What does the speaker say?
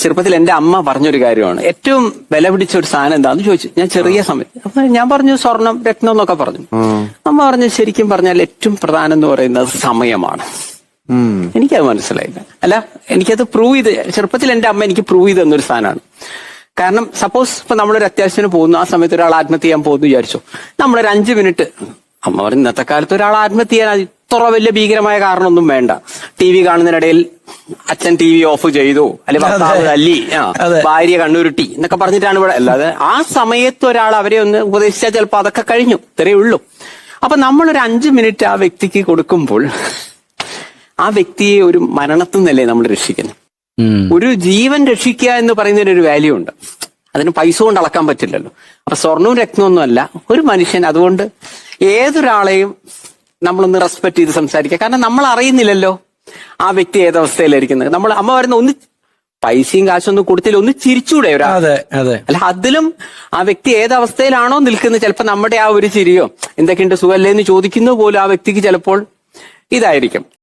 ചെറുപ്പത്തിൽ എന്റെ അമ്മ പറഞ്ഞൊരു കാര്യമാണ്, ഏറ്റവും വില പിടിച്ച ഒരു സാധനം എന്താന്ന് ചോദിച്ചു. ഞാൻ ചെറിയ സമയത്ത് അപ്പൊ ഞാൻ പറഞ്ഞു സ്വർണം, രത്നം എന്നൊക്കെ പറഞ്ഞു. അമ്മ പറഞ്ഞു ശരിക്കും പറഞ്ഞാൽ ഏറ്റവും പ്രധാനം എന്ന് പറയുന്നത് സമയമാണ്. എനിക്കത് മനസ്സിലായില്ല. അല്ല, എനിക്കത് പ്രൂവ് ചെയ്ത് ചെറുപ്പത്തിൽ എന്റെ അമ്മ എനിക്ക് പ്രൂവ് ചെയ്ത് തന്നൊരു സാധനമാണ്. കാരണം സപ്പോസ് ഇപ്പൊ നമ്മളൊരു അത്യാവശ്യത്തിന് പോകുന്നു, ആ സമയത്ത് ഒരാൾ ആത്മഹത്യ ചെയ്യാൻ പോകുന്നു വിചാരിച്ചു, നമ്മളൊരു 5 മിനിറ്റ്, അമ്മ പറഞ്ഞു ഇന്നത്തെ കാലത്ത് ഒരാൾ ആത്മഹത്യ ചെയ്യാൻ ഇത്ര വലിയ ഭീകരമായ കാരണമൊന്നും വേണ്ട. TV കാണുന്നതിനിടയിൽ അച്ഛൻ TV ഓഫ് ചെയ്തു, അല്ലെങ്കിൽ ഭർത്താവ് തല്ലി, ഭാര്യ കണ്ണുരുട്ടി എന്നൊക്കെ പറഞ്ഞിട്ടാണ് ഇവിടെ. അല്ലാതെ ആ സമയത്ത് ഒരാൾ അവരെ ഒന്ന് ഉപദേശിച്ചാൽ ചിലപ്പോൾ അതൊക്കെ കഴിഞ്ഞു, ഇത്രയേ ഉള്ളൂ. അപ്പൊ നമ്മളൊരു 5 മിനിറ്റ് ആ വ്യക്തിക്ക് കൊടുക്കുമ്പോൾ ആ വ്യക്തിയെ ഒരു മരണത്തിൽ നിന്നല്ലേ നമ്മൾ രക്ഷിക്കുന്നത്. ഒരു ജീവൻ രക്ഷിക്കുക എന്ന് പറയുന്നതിന് ഒരു വാല്യൂ ഉണ്ട്. അതിന് പൈസ കൊണ്ട് അളക്കാൻ പറ്റില്ലല്ലോ. അപ്പൊ സ്വർണവും രത്നമൊന്നും അല്ല ഒരു മനുഷ്യൻ. അതുകൊണ്ട് ഏതൊരാളെയും നമ്മളൊന്ന് റെസ്പെക്ട് ചെയ്ത് സംസാരിക്കുക. കാരണം നമ്മൾ അറിയുന്നില്ലല്ലോ ആ വ്യക്തി ഏതവസ്ഥയിലായിരിക്കുന്നത്. നമ്മൾ അമ്മ വരുന്ന ഒന്ന് പൈസയും കാശൊന്നും കൊടുത്തില്ല, ഒന്ന് ചിരിച്ചൂടെ ഒരാ? അല്ല, അതിലും ആ വ്യക്തി ഏതവസ്ഥയിലാണോ നിൽക്കുന്നത്, ചിലപ്പോൾ നമ്മുടെ ആ ഒരു ചിരിയോ എന്തൊക്കെയുണ്ട് സുഖല്ലേ എന്ന് ചോദിക്കുന്നത് പോലും ആ വ്യക്തിക്ക് ചിലപ്പോൾ ഇതായിരിക്കും.